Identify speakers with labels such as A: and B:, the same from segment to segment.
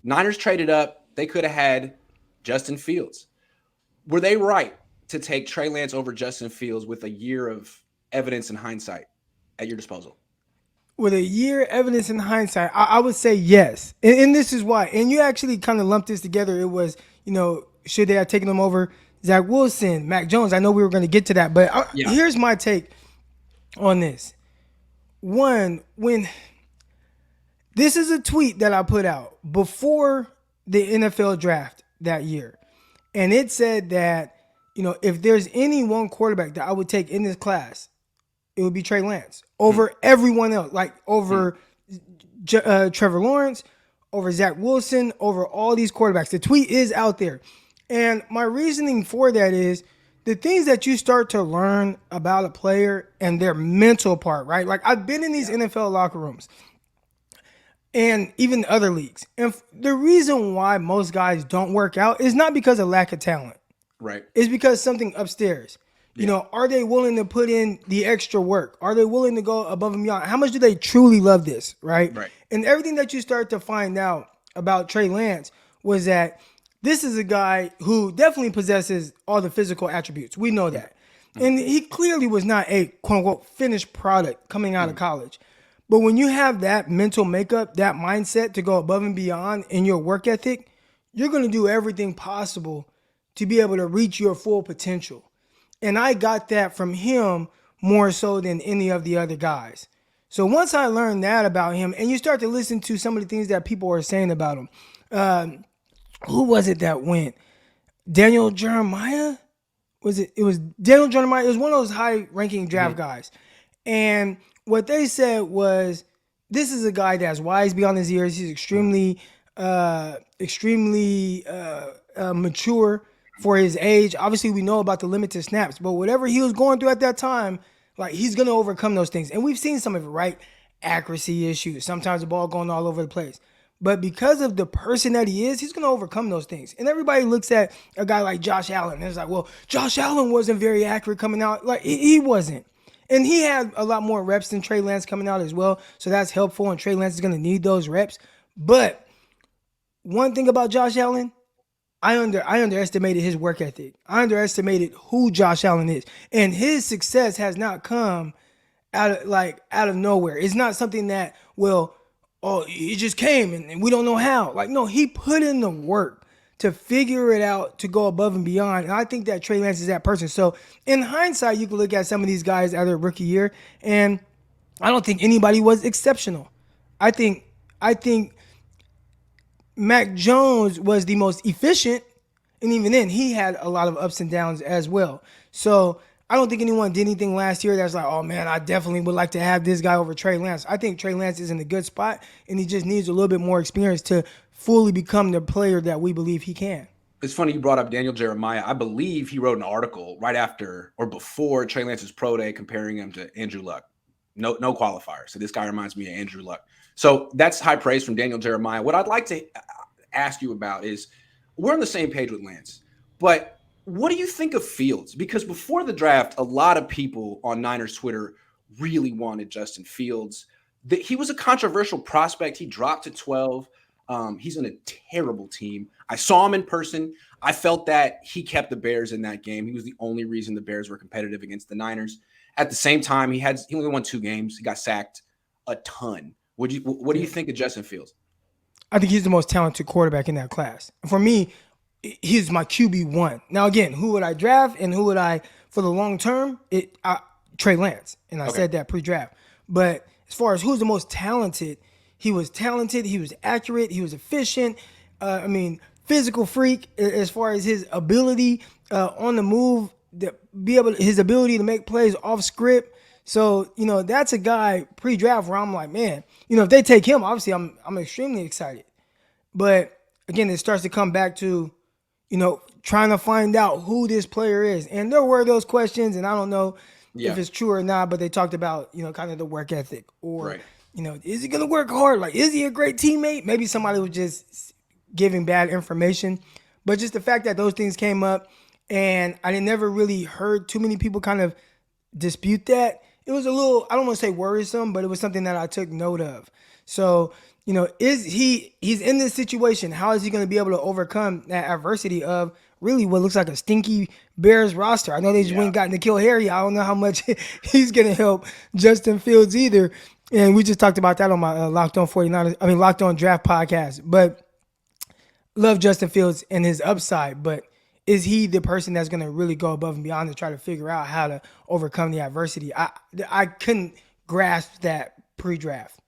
A: Niners traded up. They could have had Justin Fields. Were they right to take Trey Lance over Justin Fields with a year of evidence and hindsight at your disposal?
B: With a year evidence in hindsight, I would say yes. And this is why. And you actually kind of lumped this together. It was, should they have taken him over Zach Wilson, Mac Jones? I know we were going to get to that, but
A: Yeah.
B: here's my take on this. One, when this is a tweet that I put out before the NFL draft that year. And it said that, if there's any one quarterback that I would take in this class, it would be Trey Lance over everyone else, like over Trevor Lawrence, over Zach Wilson, over all these quarterbacks. The tweet is out there. And my reasoning for that is the things that you start to learn about a player and their mental part, right? Like I've been in these NFL locker rooms and even other leagues. And the reason why most guys don't work out is not because of lack of talent.
A: Right.
B: It's because something upstairs. Are they willing to put in the extra work? Are they willing to go above and beyond? How much do they truly love this, right?
A: Right.
B: And everything that you start to find out about Trey Lance was that this is a guy who definitely possesses all the physical attributes. We know that. And he clearly was not a quote unquote finished product coming out of college. But when you have that mental makeup, that mindset to go above and beyond in your work ethic, you're going to do everything possible to be able to reach your full potential. And I got that from him more so than any of the other guys. So once I learned that about him, and you start to listen to some of the things that people are saying about him, who was it that went? Daniel Jeremiah? It was Daniel Jeremiah. It was one of those high-ranking draft guys. And what they said was, this is a guy that's wise beyond his years. He's extremely mature for his age. Obviously, we know about the limited snaps, but whatever he was going through at that time, like he's going to overcome those things. And we've seen some of it, right? Accuracy issues, sometimes the ball going all over the place. But because of the person that he is, he's going to overcome those things. And everybody looks at a guy like Josh Allen and it's like, well, Josh Allen wasn't very accurate coming out. Like he wasn't. And he had a lot more reps than Trey Lance coming out as well. So that's helpful. And Trey Lance is going to need those reps. But one thing about Josh Allen, I underestimated his work ethic. I underestimated who Josh Allen is. And his success has not come out of nowhere. It's not something that, it just came and we don't know how. Like, no, he put in the work to figure it out, to go above and beyond. And I think that Trey Lance is that person. So in hindsight, you can look at some of these guys out of their rookie year, and I don't think anybody was exceptional. I think Mac Jones was the most efficient, and even then, he had a lot of ups and downs as well. So I don't think anyone did anything last year that's like, oh man, I definitely would like to have this guy over Trey Lance. I think Trey Lance is in a good spot, and he just needs a little bit more experience to fully become the player that we believe he can.
A: It's funny you brought up Daniel Jeremiah. I believe he wrote an article right after or before Trey Lance's pro day comparing him to Andrew Luck. No qualifier. So this guy reminds me of Andrew Luck. So that's high praise from Daniel Jeremiah. What I'd like to ask you about is, we're on the same page with Lance, but what do you think of Fields? Because before the draft, a lot of people on Niners Twitter really wanted Justin Fields. He was a controversial prospect. He dropped to 12. He's on a terrible team. I saw him in person. I felt that he kept the Bears in that game. He was the only reason the Bears were competitive against the Niners. At the same time, he only won 2 games. He got sacked a ton. What do you think of Justin Fields?
B: I think he's the most talented quarterback in that class. For me, he's my QB1. Now, again, who would I draft and who would I, for the long term, Trey Lance. And I said that pre-draft. But as far as who's the most talented, he was accurate, he was efficient. Physical freak as far as his ability on the move, his ability to make plays off script. So, that's a guy pre-draft where I'm like, man, if they take him, obviously I'm extremely excited. But again, it starts to come back to, trying to find out who this player is. And there were those questions, and I don't know if it's true or not, but they talked about, kind of the work ethic or, is he going to work hard? Like, is he a great teammate? Maybe somebody was just giving bad information. But just the fact that those things came up and I never really heard too many people kind of dispute that, it was a little, I don't want to say worrisome, but it was something that I took note of. So he's in this situation. How is he going to be able to overcome that adversity of really what looks like a stinky Bears roster? I know they just went and got N'Keal Harry. I don't know how much he's going to help Justin Fields either. And we just talked about that on my Locked On 49ers, Locked On Draft podcast. But love Justin Fields and his upside, but is he the person that's going to really go above and beyond to try to figure out how to overcome the adversity? I couldn't grasp that pre-draft.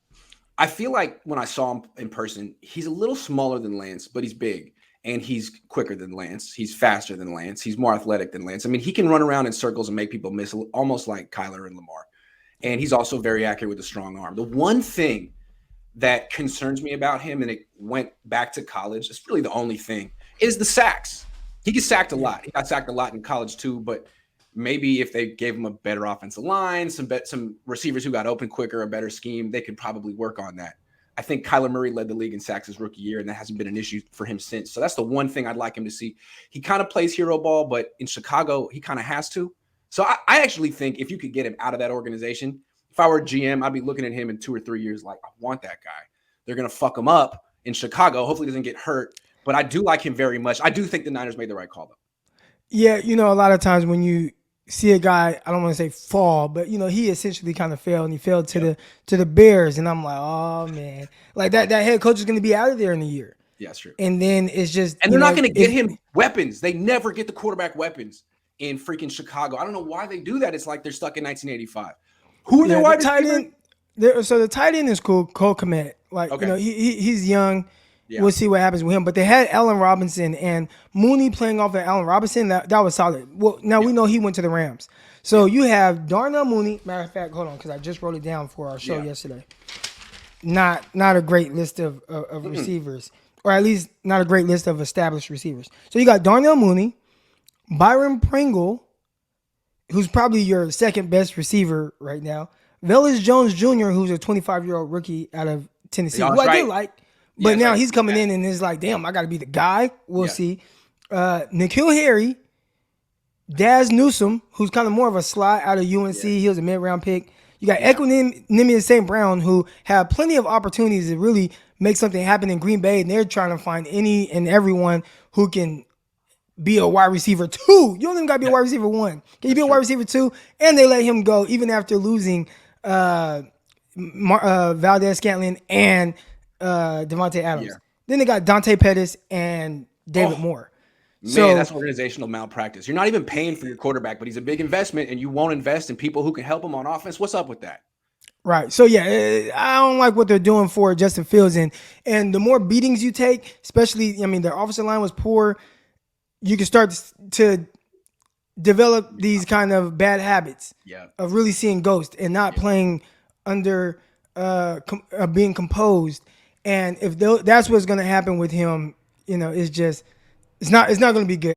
A: I feel like when I saw him in person, he's a little smaller than Lance, but he's big and he's quicker than Lance. He's faster than Lance. He's more athletic than Lance. I mean, he can run around in circles and make people miss, almost like Kyler and Lamar. And he's also very accurate with a strong arm. The one thing that concerns me about him, and it went back to college, it's really the only thing, is the sacks. He gets sacked a lot. He got sacked a lot in college too, but maybe if they gave him a better offensive line, some receivers who got open quicker, a better scheme, they could probably work on that. I think Kyler Murray led the league in sacks his rookie year, and that hasn't been an issue for him since. So that's the one thing I'd like him to see. He kind of plays hero ball, but in Chicago, he kind of has to. So I actually think if you could get him out of that organization, if I were a GM, I'd be looking at him in 2 or 3 years like, I want that guy. They're going to fuck him up in Chicago. Hopefully he doesn't get hurt. But I do like him very much. I do think the Niners made the right call, though.
B: Yeah, a lot of times when you see a guy, I don't want to say fall, but he essentially kind of failed, and he failed to the Bears, and I'm like, oh man, like that head coach is going to be out of there in a year.
A: Yeah, that's true.
B: And then it's just,
A: and they're not going to get him weapons. They never get the quarterback weapons in freaking Chicago. I don't know why they do that. It's like they're stuck in 1985. Who are their wide receivers?
B: So the tight end is cool, Cole Kmet. Like he's young. Yeah. We'll see what happens with him. But they had Allen Robinson and Mooney playing off of Allen Robinson. That was solid. Well, now we know he went to the Rams. So you have Darnell Mooney. Matter of fact, hold on, because I just wrote it down for our show yesterday. Not a great list of receivers, or at least not a great list of established receivers. So you got Darnell Mooney, Byron Pringle, who's probably your second best receiver right now, Velus Jones Jr., who's a 25-year-old rookie out of Tennessee, who I did like. But now he's coming in and is like, damn, I got to be the guy. We'll see. N'Keal Harry, Daz Newsome, who's kind of more of a slot out of UNC. He was a mid-round pick. You got Equinemius St. Brown, who have plenty of opportunities to really make something happen in Green Bay, and they're trying to find any and everyone who can be a wide receiver 2. You don't even got to be a wide receiver 1. Can you be a wide receiver 2? And they let him go even after losing Valdez-Scantling and Devontae Adams. Then they got Dante Pettis and David Moore.
A: Man, that's organizational malpractice. You're not even paying for your quarterback, but he's a big investment, and you won't invest in people who can help him on offense. What's up with that?
B: Right. So, I don't like what they're doing for Justin Fields. And the more beatings you take, especially, their offensive line was poor, you can start to develop these kind of bad habits of really seeing ghosts and not playing under being composed. And if that's what's going to happen with him, it's not going to be good.